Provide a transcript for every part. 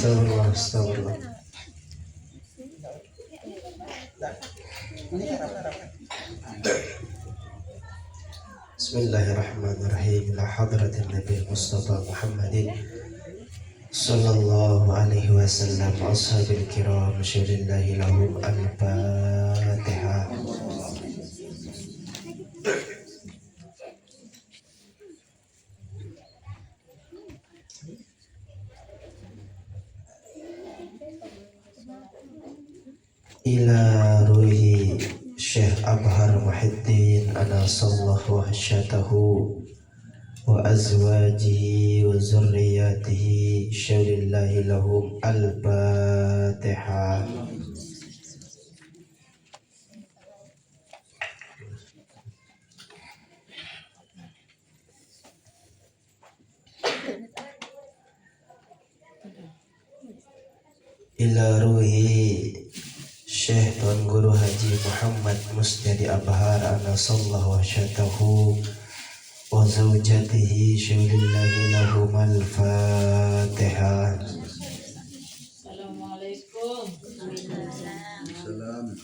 Astagfirullah, astagfirullah. Bismillahirrahmanirrahim. La hadratin Nabi Mustafa Muhammadin sallallahu alaihi wasallam ashabil kiram syurillahi lahum al-fatihah. Ila ruhi Syekh Abhar Muhyiddin anasallahu wahsyatahu wa azwajihi wa zurriyatihi syaulillahi lahum al-fatihah. Ila ruhi Syekh Tuan Guru Haji Muhammad Musnadi Abhar anasallahu wahsyatahu wa zawjatihi syaulillahi lahum al-fatihah. Assalamualaikum. Salam.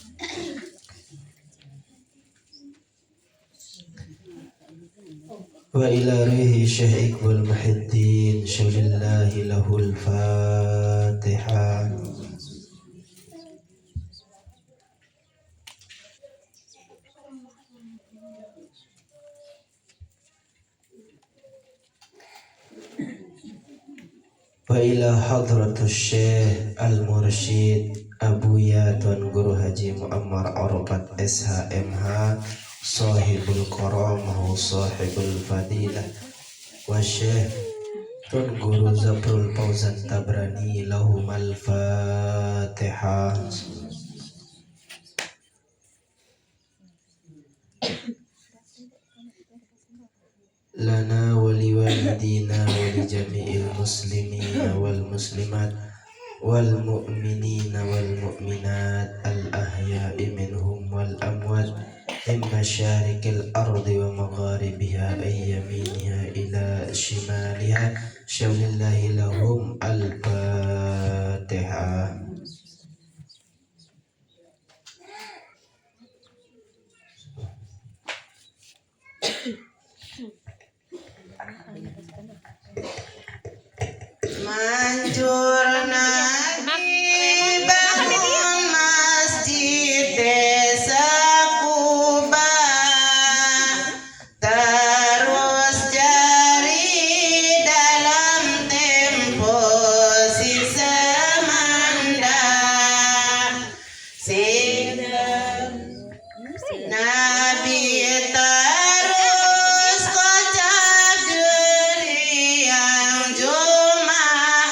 Wa ila ruhi Syekh Iqbal Muhyiddin syaulillahi lahul fatihah. Wa ila hadratus Syekh Al-Mursyid Abuya Tuan Guru Haji Muammar Arafat SHMH Sahibul Karamah Sahibul Fadilah wa Syekh Tuan Guru Zabrul Fauzan Tabrani lahumal fatihah. Lana wa liwalidina wa li jami'il muslimina wal muslimat wal mu'minina wal mu'minat al ahya'i minhum wal amwat min masyarikil ardi wa magharibiha ay yaminiha ila shimaliha syaulillahi lahum al fatihah. Manjur Nabi bangun masjid desa Kuba, terus jari dalam tempo si semanda, Nabi terus kocak diri yang Jumaan,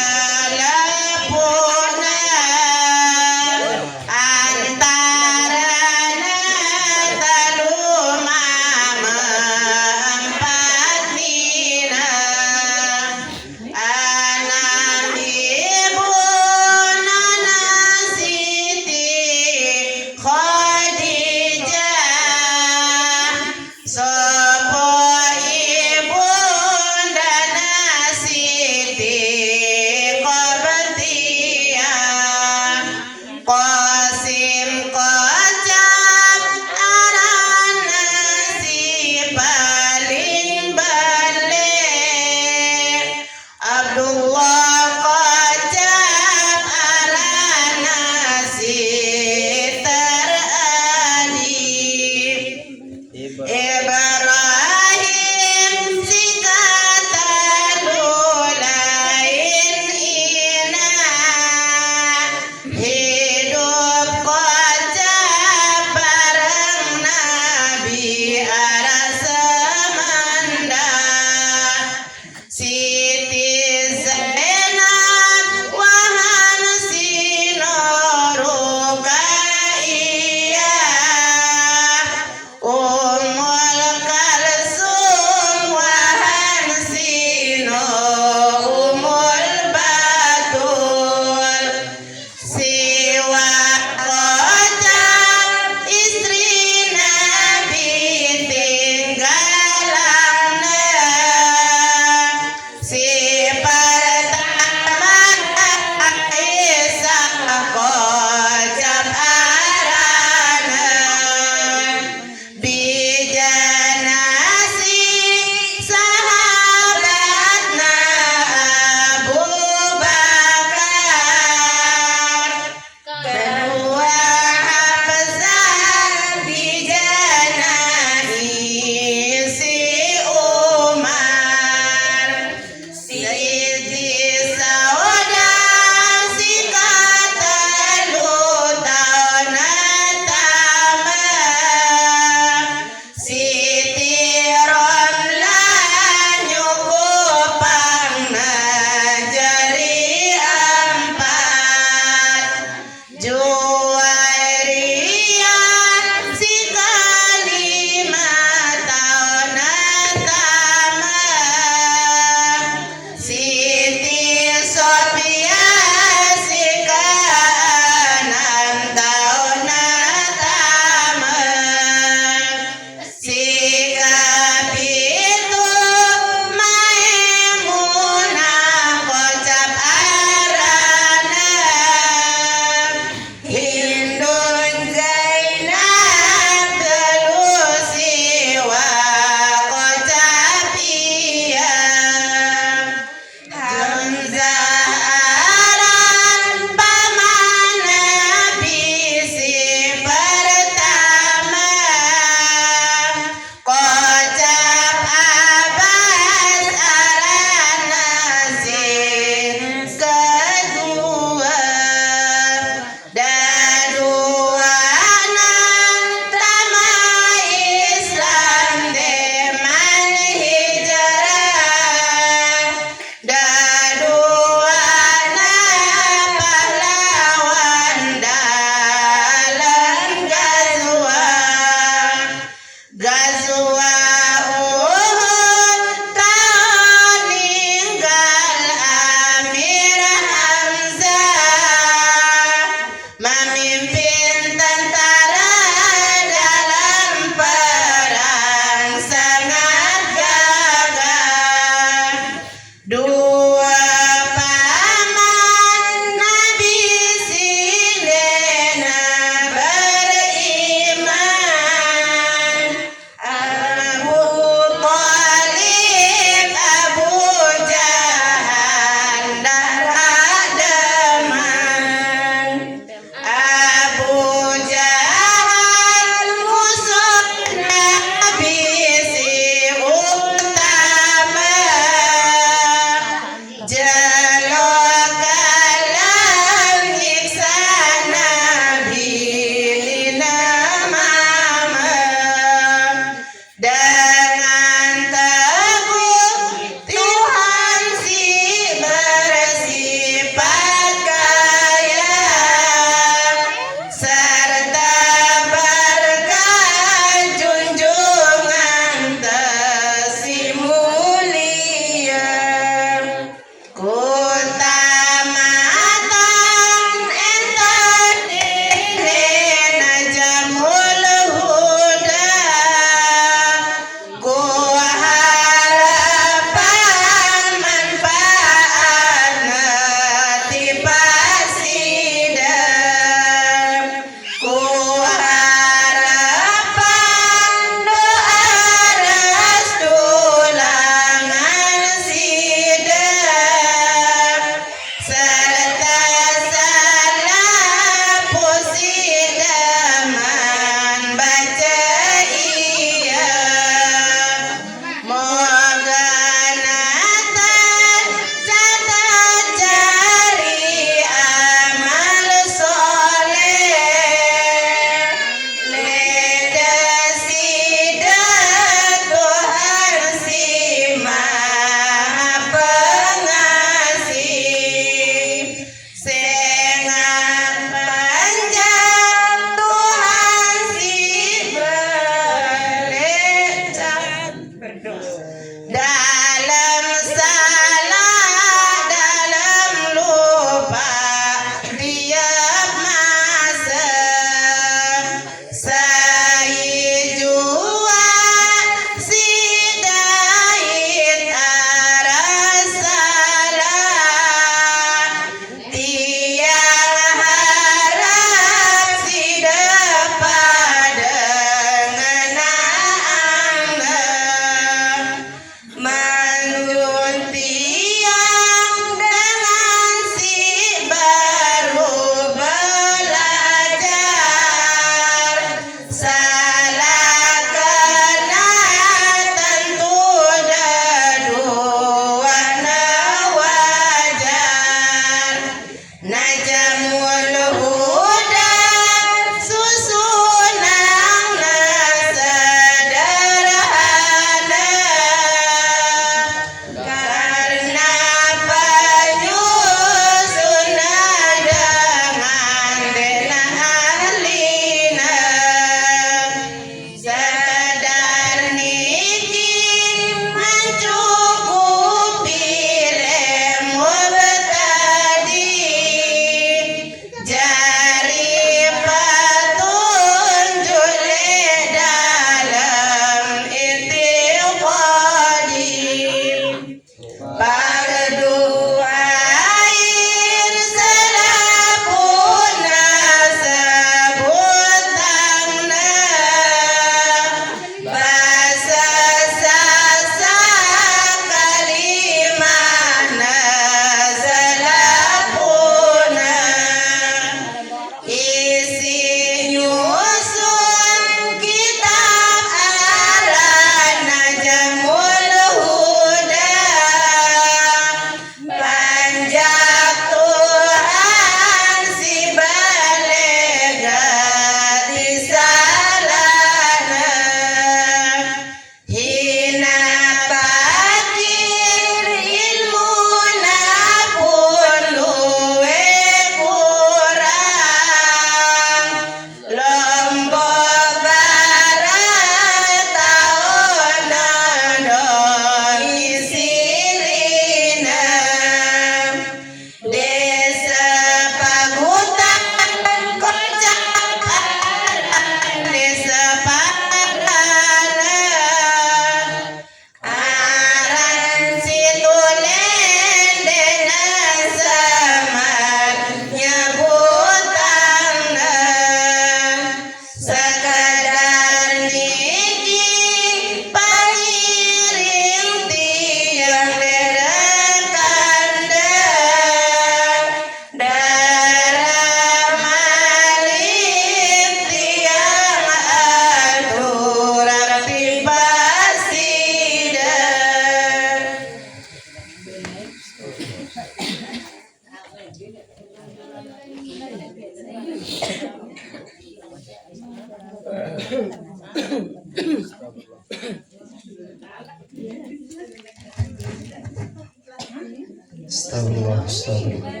Astagfirullah, astagfirullah.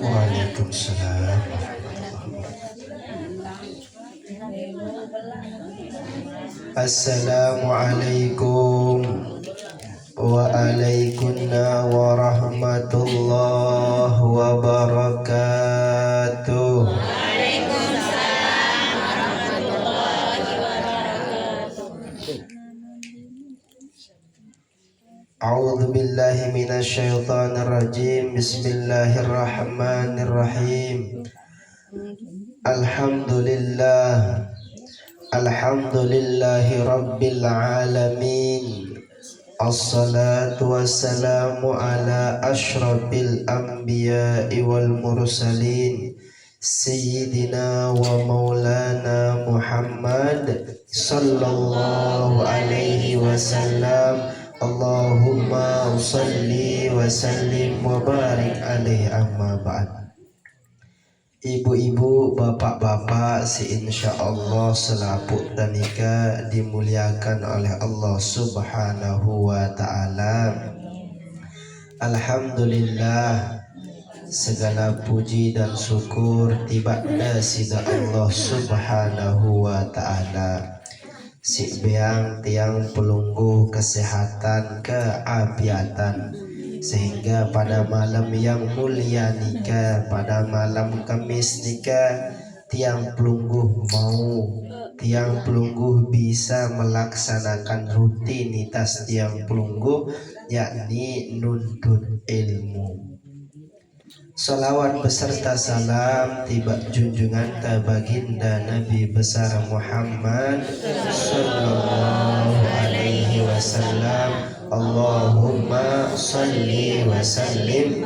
Waalaikumsalam. Assalamualaikum waalaikumsalam warahmatullahi wabarakatuh. A'udzu billahi minasy syaithanir rajim. Bismillahirrahmanirrahim. Alhamdulillah. Alhamdulillahi rabbil alamin. Assalatu wassalamu ala asyrafil anbiya'i wal mursalin Sayyidina wa maulana Muhammad sallallahu alaihi wasallam. Allahumma salli wa sallim wa barik alaihi, amma ba'd. Ibu-ibu, bapak-bapak, insyaallah selaput danika dimuliakan oleh Allah Subhanahu wa taala. Alhamdulillah, segala puji dan syukur tibada sida Allah Subhanahu wa taala. Si beang tiang pelunggu kesehatan keafiatan, sehingga pada malam yang mulia nikah, pada malam Kamis nikah, tiang pelunggu bisa melaksanakan rutinitas tiang pelunggu, yakni nuntut ilmu. Salawat beserta salam tiba junjungan baginda Nabi besar Muhammad sallallahu alaihi wasallam. Allahumma salli wa sallim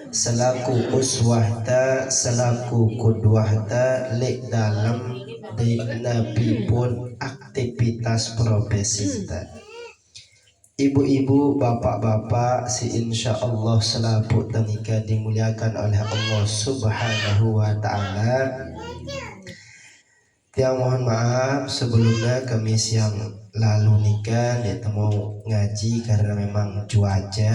selaku uswahta, selaku kudwahta lek dalam di Nabi pun aktivitas profesita. Ibu-ibu, bapak-bapak, insyaallah selaput danika dimuliakan oleh Allah Subhanahu wa taala. Tiang mohon maaf sebelumnya Kamis yang lalu nikah dia mau ngaji karena memang cuaca.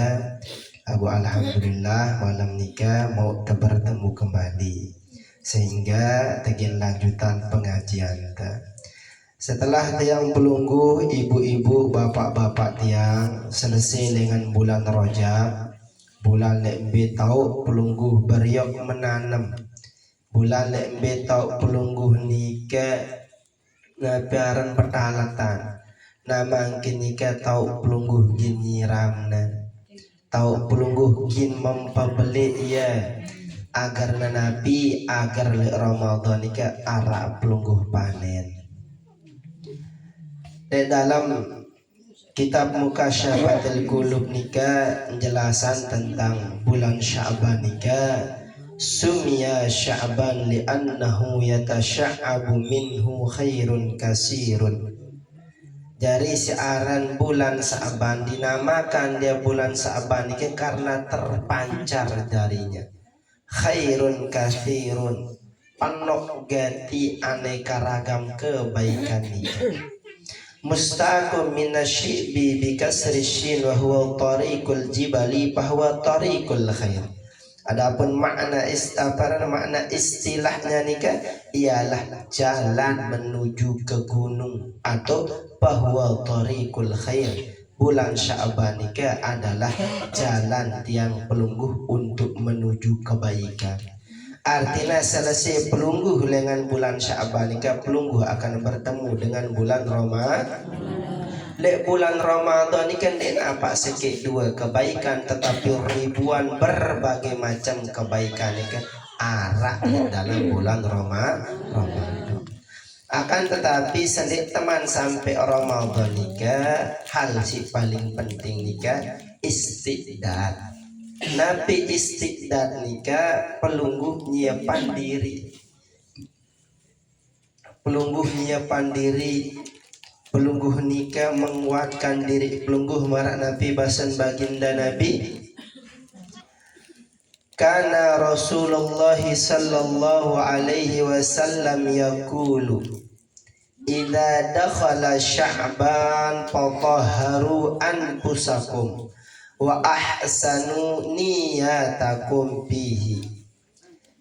Alhamdulillah malam nikah mau bertemu kembali sehingga tegin lanjutan pengajian. Setelah tiang pelunggu, ibu-ibu, bapak-bapak tiang selesai dengan bulan Rajab, bulan lembe tau pelunggu beriok menanam, bulan lembe tau pelunggu nikah ngaparan pertalatan, nama angkin nikah tau pelunggu gin nyiramna, tau pelunggu gin mempabeli ia agar nanapi agar le Ramadan nikah arah pelunggu panen. Di dalam kitab Mukasyafatul Qulub nikah penjelasan tentang bulan Sya'ban nikah, sumya Sya'ban li'annahu yatasya'abu minhu khairun kasirun. Dari siaran bulan Sya'ban dinamakan dia bulan Sya'ban nikah karena terpancar darinya khairun kasirun, penuh ganti aneka ragam kebaikan nikah. Mustaqim minasyibi bikasri syin wa huwa tariqul jibali bahwa tariqul khair. Adapun makna istilahnya nikah ialah jalan menuju ke gunung atau bahwa tariqul khair. Bulan Sya'ban nikah adalah jalan tiang pelungguh untuk menuju kebaikan. Artinya selesai pelungguh dengan bulan Sya'ban nikah, pelungguh akan bertemu dengan bulan Ramadan. Lek bulan Ramadan nikah apa sikit dua kebaikan, tetapi ribuan berbagai macam kebaikan nikah arah dalam bulan Ramadan. Akan tetapi selik teman sampai Ramadan nikah, hal si paling penting nikah istiqdad. Nabi istiqdad nikah pelungguh nyiapan diri, pelungguh nyiapan diri, pelungguh nikah menguatkan diri pelungguh marak Nabi basan baginda Nabi. Kana Rasulullah sallallahu alaihi wasallam yaqulu idza dakhala Sya'ban fatahharu anfusakum wa ahsanu niyatakum fihi.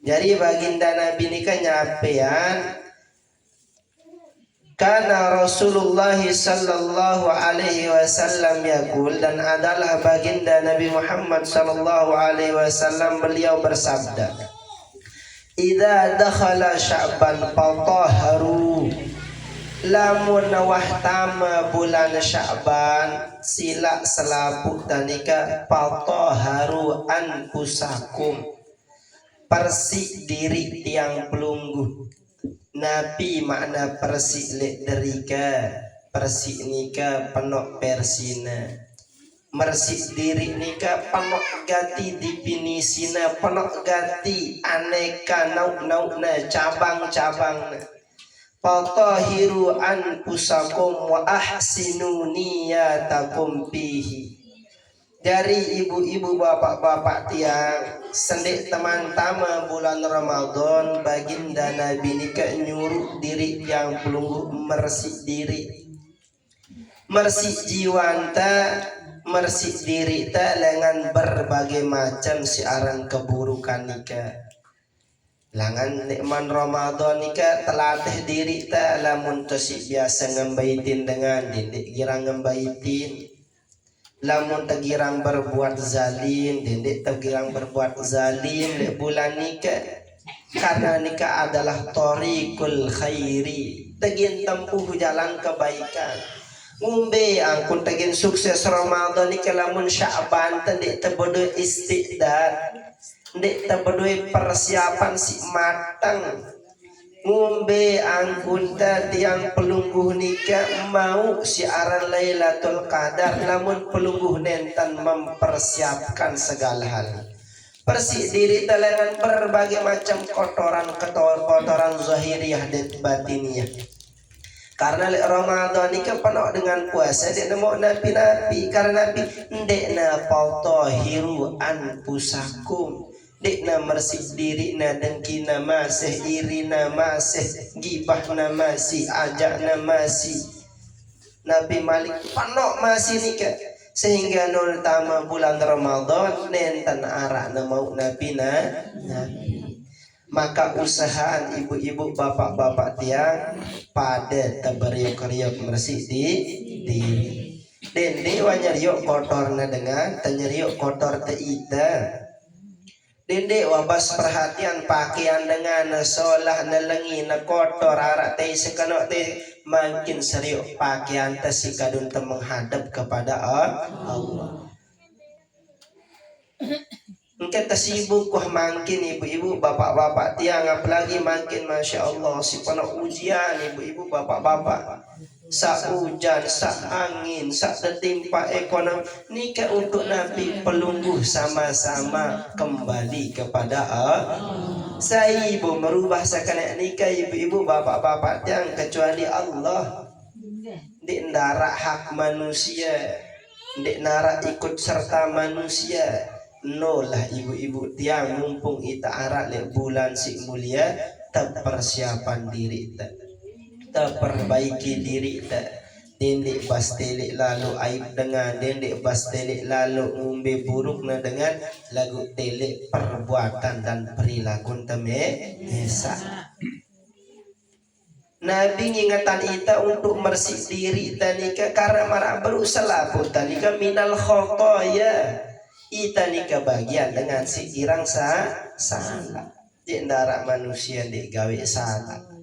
Jadi baginda Nabi nikah nyapean karena Rasulullah sallallahu alaihi wasallam yaqul, dan adalah baginda Nabi Muhammad sallallahu alaihi wasallam beliau bersabda, idza dakhala Sya'ban fatahharu, lamun wah tama bulan Sya'ban sila selaput tanika fatahharu anfusakum, persik diri tiang pelungguh. Nabi makna persik lek derika, persik nika penok persina, mersik diri nika penok gati definisina, penok gati aneka nauk-naukna, cabang-cabangna. Fatahiru anfusakum wa ahsinu niyatakum fihi. Dari ibu-ibu bapak-bapak tiang sendik teman tama bulan Ramadan baginda Nabi nikah nyuruh diri tiang pelungguh mersik diri, mersik jiwanta, mersik diri ta dengan berbagai macam siaran keburukan nikah. Langan nikman Ramadan nikah telatih diri ta lamun tosik biasa ngembaitin dengan dindik girang ngembaitin, lamun tegirang berbuat zalim dindik tegirang berbuat zalim di bulan nikah. Karena nikah adalah thoriqul khairi, tegin tempuh jalan kebaikan. Ngumbe angkun tegin sukses Ramadan nikah lamun Sya'ban tendik tebodo istidad, ndik tebodo persiapan si matang. Ngumbe angkun tiang pelungguh nikah mau siaran Lailatul Qadar namun pelungguh nentan mempersiapkan segala hal. Persik diri dengan berbagai macam kotoran zahiriyah dan batiniyah. Karena Ramadan nikah penuh dengan puasa dia nemu nabi karena nabi ndekna fatahiru anfusakum, dekna mersik diri na dengkina masih irina masih gibah na masih ajak na masih Nabi Malik panok masih nikah sehingga nol tama bulan Ramadan nenten arak na mau Nabi Nabi. Maka usahaan ibu-ibu bapak-bapak tiang pada tabariuk-riuk mersik di diri dan dewa nyeriuk kotor na dengan tenyeriuk kotor teita. Dendek wabas perhatian pakaian dengan solah nelengi na kotor arak teh sekanok teh makin serius pakaian teh sikadun teh menghadap kepada Allah. Engke tersibuk kuh makin ibu-ibu bapak-bapak tiang apalagi makin masya Allah si penuh ujian ibu-ibu bapak-bapak. Sak hujan, sak angin, sak tertimpa ekonomi nikah untuk Nabi pelungguh sama-sama kembali kepada Allah. Saya ibu merubah sekalian nikah ibu-ibu bapak-bapak yang kecuali Allah. Dik narak hak manusia, dik narak ikut serta manusia. No lah ibu-ibu tiang mumpung ita arak lek bulan si mulia persiapan diri perbaiki diri dendik bas telik lalu aib dengan dendik bas telik lalu ngumbe buruk na dengan lagu telik perbuatan dan perilaku temesa. Nabi ngingatan ita untuk mersih diri tanika karena marah berusaha pun tanika minal khotoya ita nika bagian dengan si irang salah di ndara manusia di gawe salah.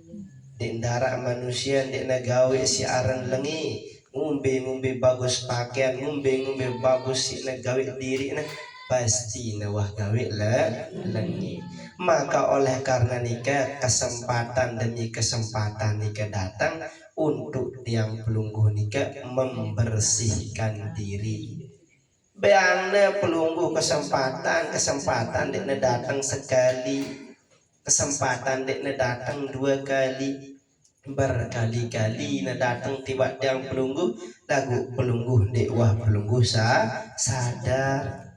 Di darah manusia di nagawe si aran lengi ngumbe bagus pakaian ngumbe bagus si nagawe diri na pasti nawah gawe lengi. Maka oleh karena nikah kesempatan demi kesempatan nikah datang untuk tiang pelungguh nikah membersihkan diri. Bayangna pelungguh kesempatan dekna datang sekali, kesempatan dekna datang 2 kali. berkali-kali na datang tiba tiang pelunggu lagu pelunggu dekwah pelunggu sadar.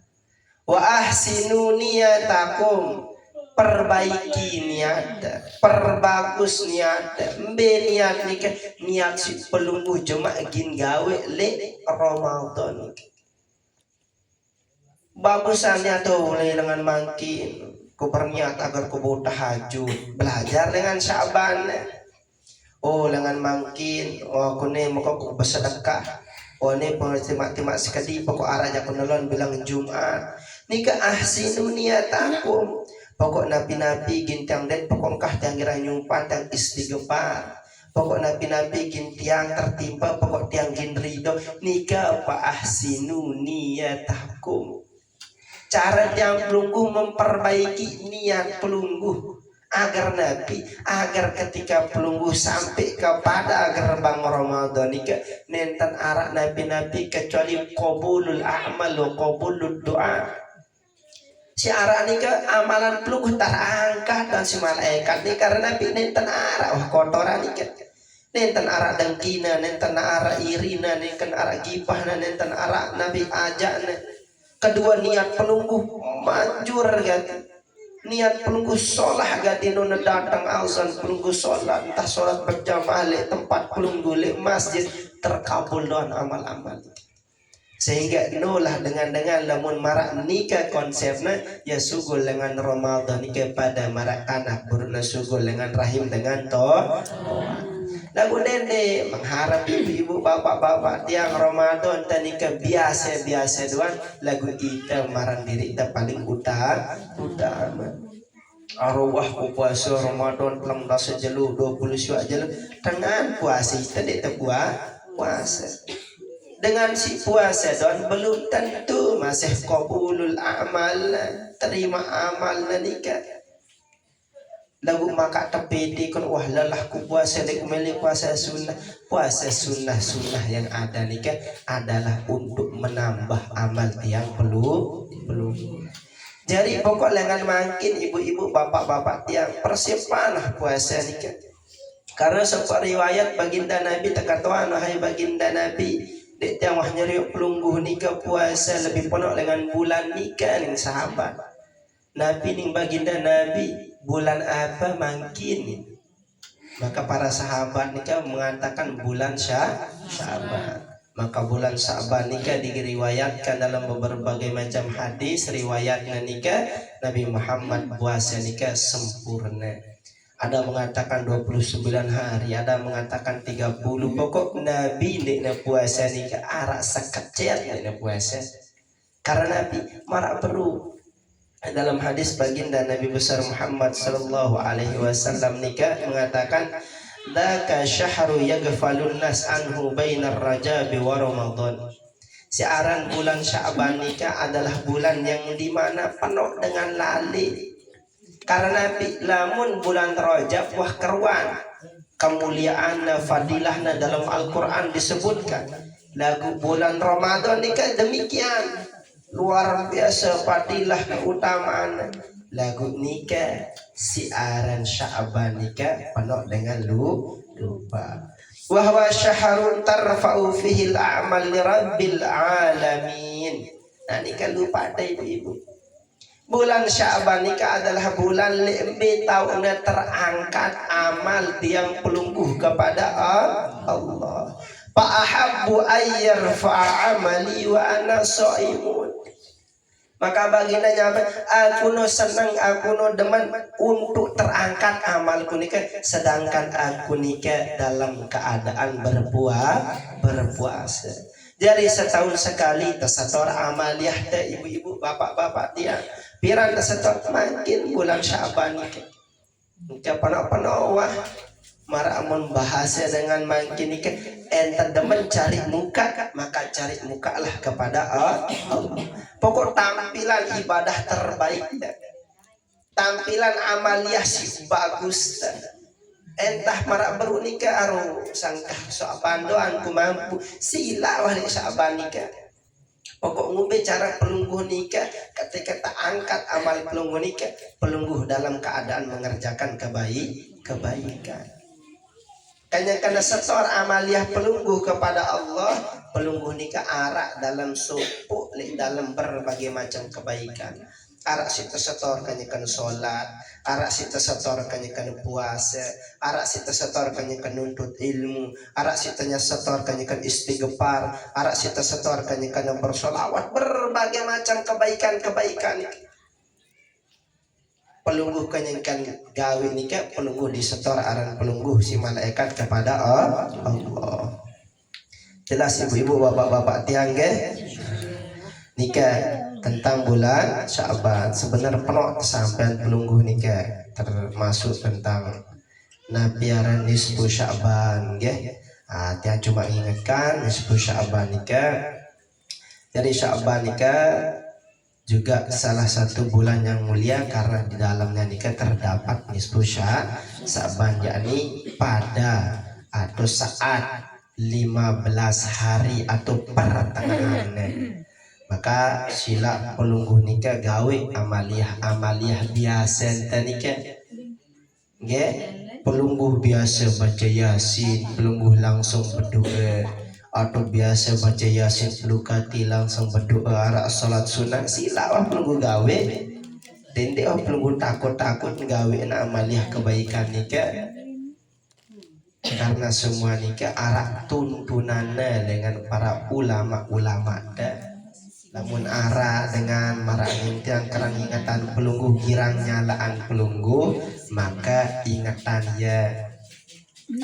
Wa ahsinu niyatakum, perbaiki niat, perbagus niat, mbe niat nika niat si pelunggu cuma gin gawe le Ramadan. Bagusannya tuh mulai dengan makin ku berniat agar ku buat tahajud, belajar dengan Syaban. Oh dengan makin aku nih mau ku bersedekah. Oh nih pengertimak-timak sekali pokok arahnya penelon bilang Jumat. Nika ahsinu niyatakum. Pokok nabi-nabi gintang dan pokok kah tiang gira nyumpan tiang istighfar. Pokok nabi-nabi gintiang tertimpa pokok tiang gin ridho. Nika apa ahsinu niyatakum. Cara tiang pelunggu memperbaiki niat pelunggu agar nabi, agar ketika pelunggu sampai kepada gerbang Ramadan nika nenten arak nabi-nabi kecuali qabulul a'mal wa qabulud doa. Si arak nika amalan pelunggu terangkat dan si malaikat nika karena nabi nenten arak wah kotoran nika. Nenten arak dengkina, nenten arak irina, nenten arak gipah, nenten arak nabi ajak. Kedua niat pelunggu manjur gati. Niat pelunggu sholat gati nona datang azan pelunggu sholat entah sholat berjamaah le tempat pelunggu le masjid terkabul doan amal-amal. Sehingga nolah dengan lamun marak nikah konsepnya ya sugul dengan Ramadan nikah pada marak anak buruna sugul dengan rahim dengan toh. Lagu dende mengharap ibu-ibu bapak-bapak tiang Ramadan tanika biasa-biasa doang lagu kita marang diri kita paling utama. Arwah ku puasa Ramadan telang dasa jelu 20 syuak jelu dengan puasa kita dek puasa. Dengan si puasa don belum tentu masih qabulul amal terima amal nikah. Lagu maka tepedi kon wah lelah ku puasa dek meli puasa sunnah yang ada nikah adalah untuk menambah amal yang belum. Jadi pokok lengan makin ibu-ibu bapak-bapak yang persiapanlah puasa nikah. Karena sebuah riwayat baginda Nabi tekatuan wahai baginda Nabi dek tiang wah nyeri pelungguh nikah puasa lebih penuh dengan bulan nikah ning sahabat. Nabi ning baginda Nabi bulan apa mungkin? Maka para sahabat nikah mengatakan bulan Sya'ban. Maka bulan Sya'ban nikah diriwayatkan dalam berbagai macam hadis riwayatnya nikah Nabi Muhammad puasa nikah sempurna. Ada mengatakan 29 hari, ada mengatakan 30. Pokok Nabi ndekna puasa nikah arak sekecil ndekna puasa. Karena Nabi marak perlu. Dalam hadis baginda Nabi besar Muhammad sallallahu alaihi wasallam nikah mengatakan dzaka syahru yaghfalun nas anhu bainar rajab wa ramadan. Siaran bulan Sya'ban nikah adalah bulan yang dimana penuh dengan lali. Karena Nabi lamun bulan Rajab wah keruan kemuliaan fadilahna dalam Al-Qur'an disebutkan. Lagu bulan Ramadan nikah demikian luar biasa fadilah keutamaan. Lagu nikah siaran Sya'ban nikah penuh dengan lupa. Wa huwa syahrun tarfa'u fihi al-a'mal li rabbil alamin. Nah nikah lupa ada ibu-ibu. Bulan Sya'ban nikah adalah bulan lebih tahunnya terangkat amal tiang pelungguh kepada Allah. Fa'ahabbu ayyarfa'a amali wa ana sha'imun. Maka baginda nyampe aku no senang, aku no demen untuk terangkat amalku nikah sedangkan aku nikah dalam keadaan berpuasa. Jadi setahun sekali tersetor amaliah teh ibu-ibu bapak-bapak dia. Piran tersetor makin bulan Sya'ban nikah. Nikah penuh wah maramun bahasa dengan makin nikah ente demen cari muka maka cari muka lah kepada Allah. Pokok tampilan ibadah terbaik tampilan amaliah si bagus entah marak baru nikah aru sangkah soal pandoan ku mampu sila wah Sya'ban nikah. Pokok ngube cara pelungguh nikah ketika tak angkat amal pelungguh nikah pelungguh dalam keadaan mengerjakan kebaikan. Kanya setor amaliyah pelungguh kepada Allah. Pelungguh nikah arak dalam supu, dalam berbagai macam kebaikan. Arak sita setor kanyakan solat, arak sita setor kanyakan puasa, arak sita setor kanyakan nuntut ilmu, arak sitanya setor kanyakan istighfar, arak sita setor kanyakan bersolawat, berbagai macam kebaikan-kebaikan. Pelungguh kanyakan gawe nikah, pelungguh disetor aran pelungguh si malaikat kepada Allah. Jelas ibu-ibu, bapak-bapak tiang nikah tentang bulan Sya'ban. Sebenarnya penuh sampai pelungguh nikah termasuk tentang nabiaran nisfu Sya'ban Tiang cuma ingatkan nisfu Sya'ban nikah. Jadi Sya'ban nikah juga salah satu bulan yang mulia karena di dalamnya nikah terdapat nisfu Sya'ban, yakni pada atau saat 15 hari atau pertengahan. Maka sila pelungguh nikah gawe amaliyah biasa nikah. Pelungguh biasa baca Yasin, pelungguh langsung berdoa, atau biasa baca Yasin pelukati langsung berdoa arak salat sunat. Sila pelungguh gawe. Dende pelungguh takut gawe amaliyah kebaikan nikah. Karena semua nikah arak tuntunannya dengan para ulama-ulama namun arah dengan marak yang kerang ingatan pelungguh girang nyalaan pelungguh, maka ingatan ya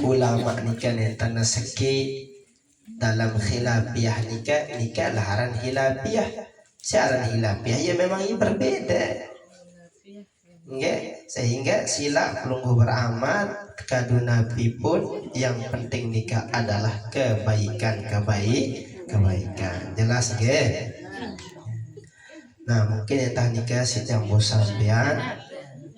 ulama nikah nentana seki dalam khilafiyah nikah laharan khilafiyah. Siaran khilafiyah ya memang ini berbeda. Sehingga sila pelungguh beramal kadu Nabi pun yang penting nikah adalah kebaikan. Jelas Nah mungkin entah nikah yang bosan sampean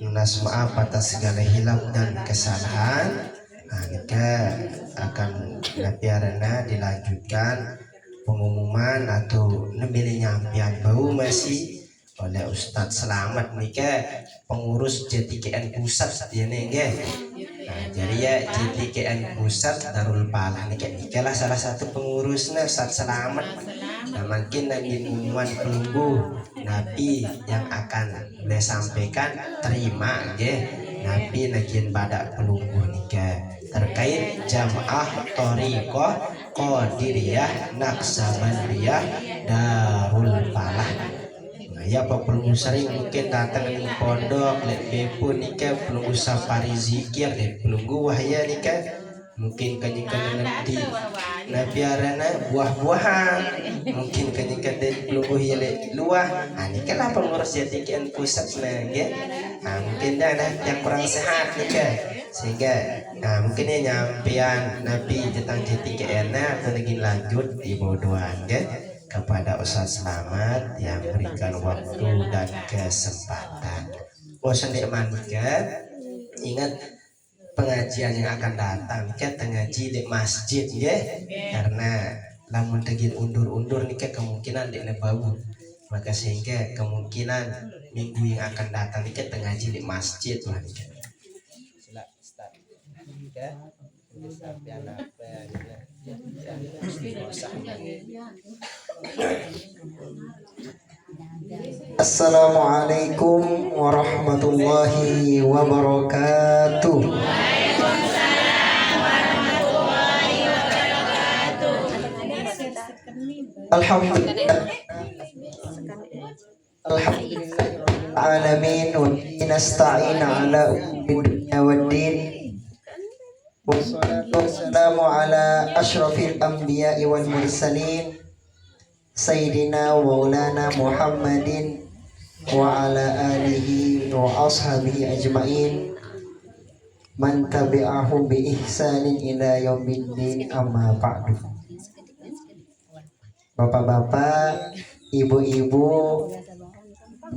lunas maaf atas segala hilaf dan kesalahan. Nah nikah akan napiarana dilanjutkan pengumuman atau nemili nyampian bau masih oleh Ustadz Selamat nikah pengurus JTKN pusat dia nih Nah jadi ya JTKN pusat Darul Palah nikah lah salah satu pengurusnya Ustadz Selamat. Nah mungkin lagi pengumuman pelungguh Nabi yang akan boleh sampaikan terima Nabi lagi pada pelungguh nikah terkait jamaah Thariqah Qadiriyah Naksabandiyah Darul Palah. Ya Pak pelungguh sering mungkin datang di pondok lek bepo nikah pelungguh safari zikir pelungguh wahya nikah mungkin kanyikan nanti nabiarana buah-buahan mungkin kanyikan dari pelungguh ya luah. Nikah lah pengurus jadikan pusat mungkin dah yang kurang sehat nikah sehingga mungkin ya nyampian Nabi tentang JTKN atau lagi lanjut di bodohan kepada Ustaz Selamat yang berikan waktu dan kesempatan. Bosan nikmatkan, ingat pengajian yang akan datang kita ngaji di masjid karena lamun tegin undur-undur nikah kemungkinan di bau. Maka sehingga kemungkinan minggu yang akan datang nikah ngaji di masjid lah nikah. Sila start. Assalamualaikum warahmatullahi wabarakatuh. Alhamdulillah. Alhamdulillahirrahmanirrahim wa nasta'in ala dunya waddin. Wassalamu ala ashrafil anbiya'i wal mursalin Sayyidina wa maulana Muhammadin wa ala alihi wa ashabihi ajma'in man tabi'ahum bi ihsanin ila yaumiddin amma ba'du. Bapak-bapak, ibu-ibu,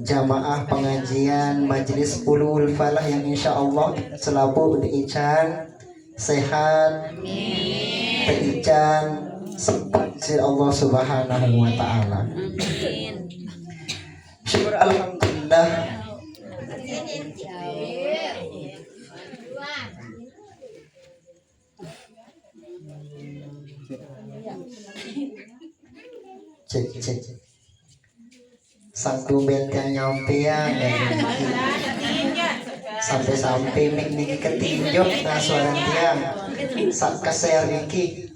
jamaah pengajian Majelis Ulul Falah yang insyaallah selalu diican sehat, diican sempat si Allah Subhanahu wa taala. Syukur alhamdulillah. cek. Sang tumben yang nyampean sampai mik niki ketinjok nah suara tiang sak keser niki.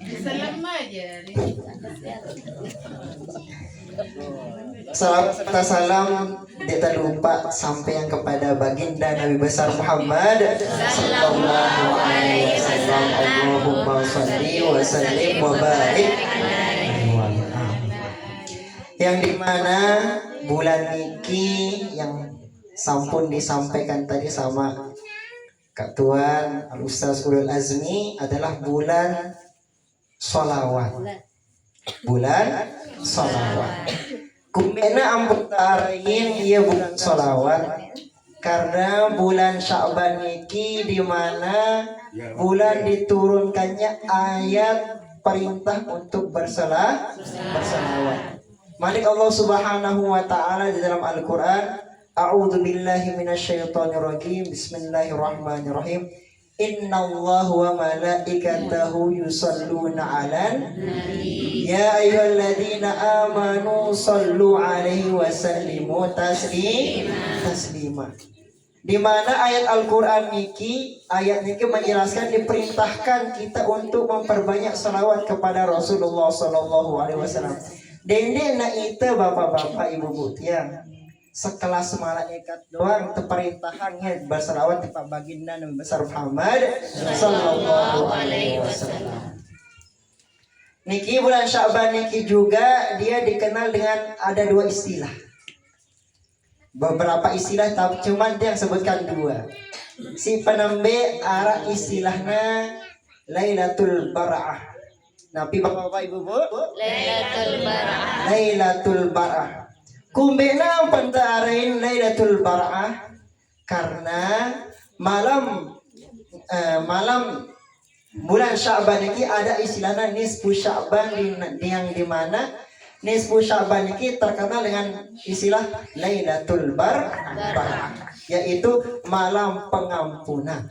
Salam tidak lupa sampai yang kepada baginda Nabi besar Muhammad sallallahu alaihi wasallam. Allahumma shalli wa sallim wa barik. Yang dimana bulan niki yang sampun disampaikan tadi sama Kak Tuan Al-Ustaz Ulul Azmi adalah bulan sholawat. Bulan sholawat. Kumena ampun tarain ia bulan sholawat karena bulan Sya'ban niki di mana bulan diturunkannya ayat perintah untuk bersolawat. Malik Allah Subhanahu wa taala di dalam Al-Qur'an, a'udzu billahi minasyaitonir rajim. Bismillahirrahmanirrahim. Innallaha wa malaikatahu yusholluna 'alan ya ayyuhalladzina amanu shallu 'alaihi wa sallimu taslima. Di mana ayat Al-Qur'an niki menjelaskan diperintahkan kita untuk memperbanyak salawat kepada Rasulullah sallallahu alaihi wasallam. Dende na itu bapak-bapak ibu-ibu tiang sekelas malaikat doang teperintahannya bersalawat kepada baginda Nabi besar Muhammad sallallahu alaihi wasallam. Niki bulan Sya'ban niki juga dia dikenal dengan ada dua istilah. Beberapa istilah tapi cuma dia yang sebutkan dua. Si penambe arah istilahnya Lailatul Bara'ah. Nabi bapak ibu Lailatul Bara'ah. Kumbena pentarain Lailatul Bara'ah karena malam bulan Sya'ban ini ada istilahnya nisfu Sya'ban yang dimana nisfu Sya'ban ini terkenal dengan istilah Lailatul Bara'ah, yaitu malam pengampunan.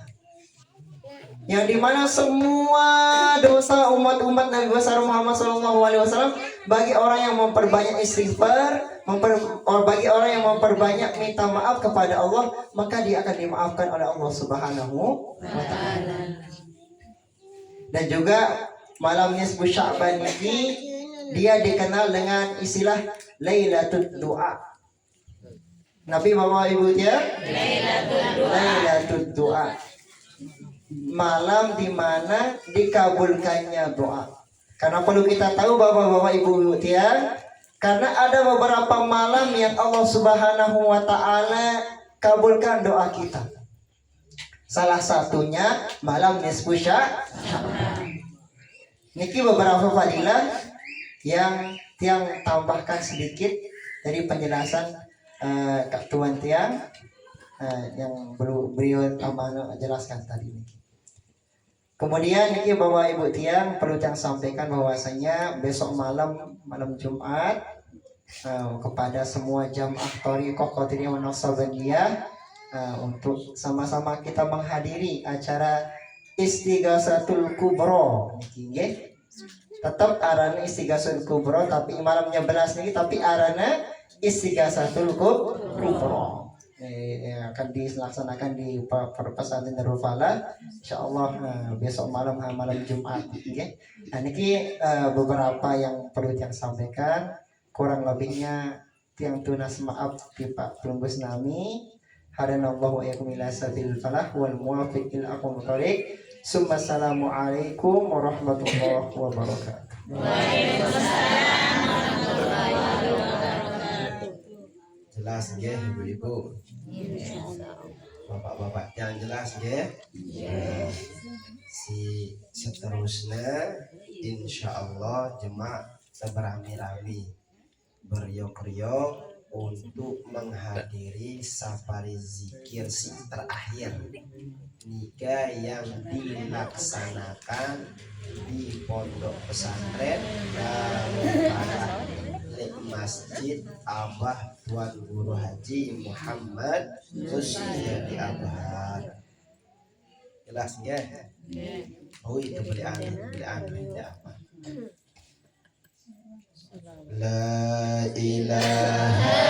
Yang dimana semua dosa umat Nabi besar Muhammad SAW bagi orang yang memperbanyak istighfar, bagi orang yang memperbanyak minta maaf kepada Allah, maka dia akan dimaafkan oleh Allah Subhanahu wa taala. Dan juga malam nisfu Sya'ban ini dia dikenal dengan istilah Lailatul Du'a. Nabi bapak ibu dia Lailatul Du'a. Malam di mana dikabulkannya doa. Karena perlu kita tahu bapak-bapak ibu tiang, karena ada beberapa malam yang Allah Subhanahu wa taala kabulkan doa kita. Salah satunya malam nisfu Sya'ban. Niki beberapa fadilah yang tiang tambahkan sedikit dari penjelasan Kak Tuan tiang yang beliau jelaskan tadi. Kemudian ini bapak ibu tiang perlu yang sampaikan bahwasanya besok malam Jumat kepada semua jamaah Thariqah Qadiriyah wa Naqsabandiyah untuk sama-sama kita menghadiri acara Istighasatul Kubra niki. Tetap arana Istighasatul Kubra tapi malamnya belas niki tapi arana Istighasatul Kubra. Akan dilaksanakan di pesantren Darul Falah insyaallah besok malam Jumat okay. Nah niki beberapa yang perlu yang sampaikan, kurang lebihnya tiang tunas maaf di Pak Tumbus nami hadanallahu wa iyyakum ila sabil falah wal muwaffiq ila aqwamit thoriq. Assalamualaikum warahmatullahi wabarakatuh. Waalaikumsalam warahmatullahi wabarakatuh. Jelas nggih ibu-ibu? Bapak-bapak yang jelas nggih? Si seterusnya insyaallah jemaah seberami-rami beriok-riok untuk menghadiri safari zikir si terakhir nikah yang dilaksanakan di pondok pesantren Darul Falah Masjid Abah Tuan Guru Haji Muhammad Husni Abah. Jelas ya? Oh itu beli aneh apa? La ilaha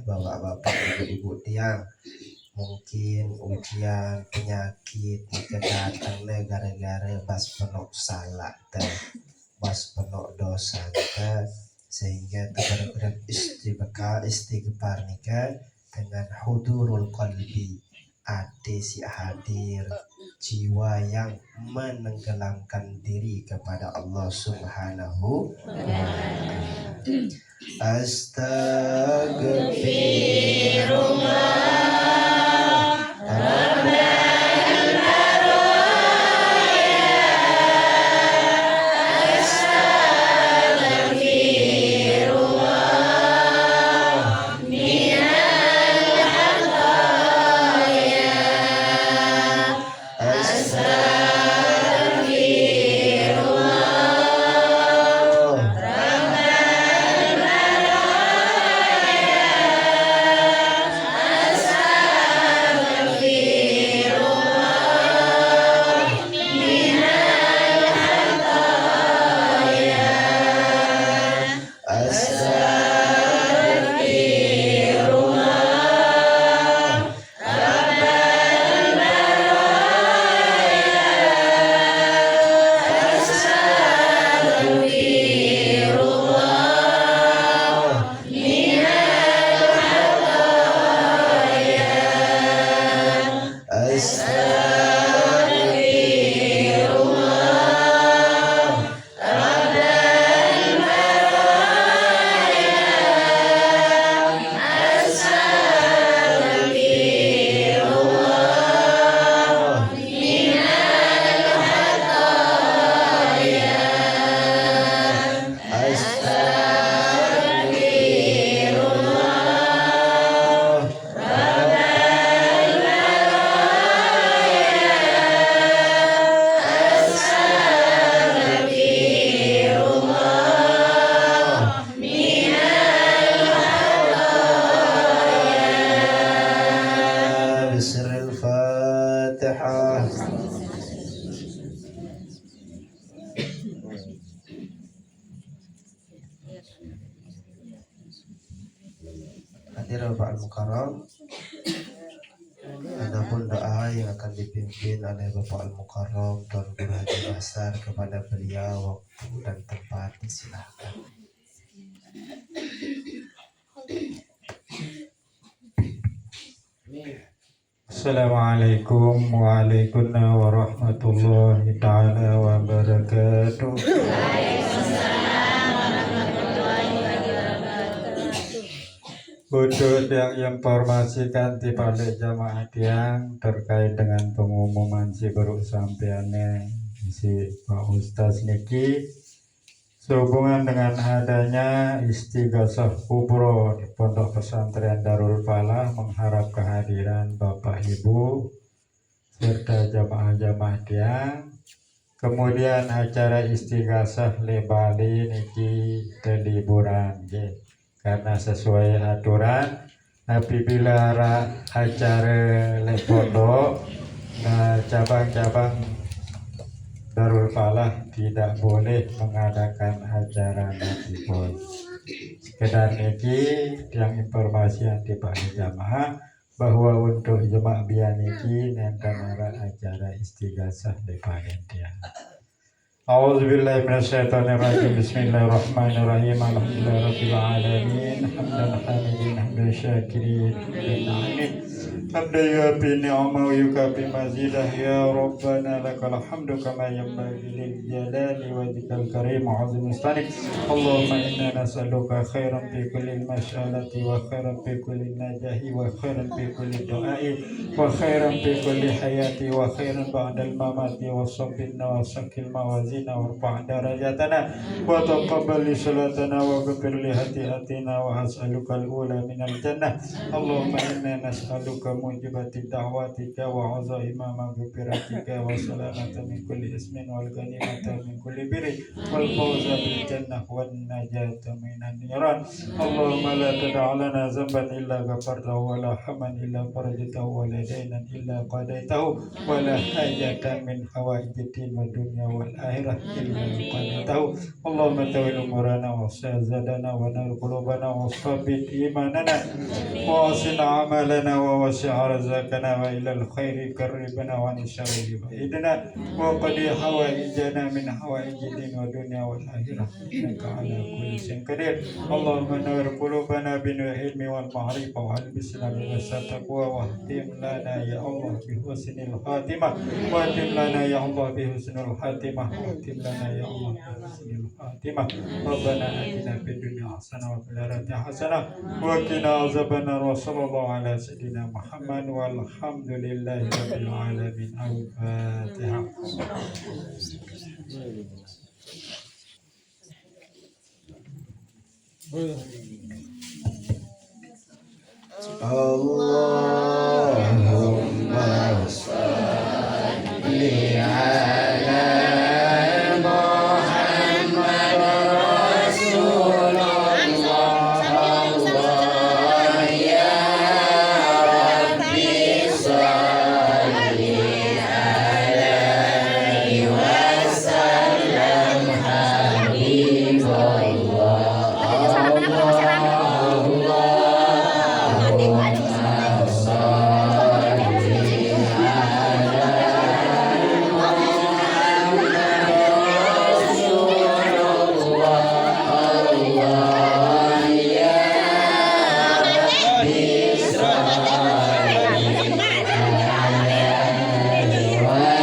bapak-bapak ibu-ibu tiang mungkin ujian penyakit nika datang le gara-gara bas penuh salah teh bas penuh dosa nika sehingga terkadang istighfar nika dengan hudurul qalbi ati si hadir jiwa yang menenggelamkan diri kepada Allah Subhanahu wa ta'ala. Astagfirullah Hadir Bapak Al-Mukarram. Adapun doa yang akan dipimpin oleh Bapak Al-Mukarram Tuan Guru Haji Basar kepada beliau waktu dan tempat disilahkan. Assalamualaikum warahmatullahi ta'ala wabarakatuh. Untuk yang informasikan di balik jamaah tiang terkait dengan pengumuman si guru sampeane si Pak Ustaz niki sehubungan dengan adanya istighosah kubro di Pondok Pesantren Darul Falah mengharap kehadiran Bapak Ibu serta jamaah-jamaah tiang. Kemudian acara istighosah lebali niki liburan karena sesuai aturan apabila acara pondok cabang-cabang Darul Falah tidak boleh mengadakan acara natipun. Sekedar niki yang informasi yang dibagi jamaah bahwa untuk jemaah bian niki nenten acara istighosah di panitia. A'udzubillahi minasyaitonirrajim. Bismillahirrahmanirrahim. Alhamdulillahirabbil alamin. Hamdan hamidin hamdan syakirin hamdan na'imin. Hamdan yuafi ni'ama wa yukafi mazidah. Ya Rabbana lakal hamdu kama yanbaghi lil jalali wajhikal karim wa 'azimi istanik. Allahumma inna nas'aluka khairan fi kulli mas'alati wa khairan fi kulli najahi wa khairan fi kulli du'ai wa khairan fi kulli hayati wa khairan ba'dal mamati wa sabbirna wa sakil mawazin warfa' darajatana wa taqabbal li salatana wa ghfir li hatiatina wa as'aluka al-ula minal jannah. Allahumma inna nas'aluka وموجبات دعواتك وعظائم مغفرتك والسلامة من كل اسم والغنيمة من كل بر والفوز بالجنة والنجاة من النيران. اللهم لا تدع لنا ذنبا إلا غفرته ولا حما إلا فرجته ولا دينا إلا قضيته ولا حاجة من حوائج الدين والدنيا والآخرة إلا قضيته. اللهم تول أمورنا واصلح زادنا ونور قلوبنا وثبت إيماننا واحسن أعمالنا ووسع رزقنا وإلى الخير قربنا وعن الشر بعيدنا وقضي حوائجنا من حوائج الدين والدنيا والآخرة إنك على كل شيء قدير. اللهم نور قلوبنا بنور العلم والمعرفة والبسنا بلباس التقوى واهتم لنا يا الله بحسن الخاتمة واهتم لنا يا الله بحسن الخاتمة واهتم لنا يا الله بحسن الخاتمة. ربنا آتنا في الدنيا حسنة وفي الآخرة حسنة وقنا عذاب النار وصلى الله على سيدنا محمد والحمد لله رب العالمين. الفاتحة. Allah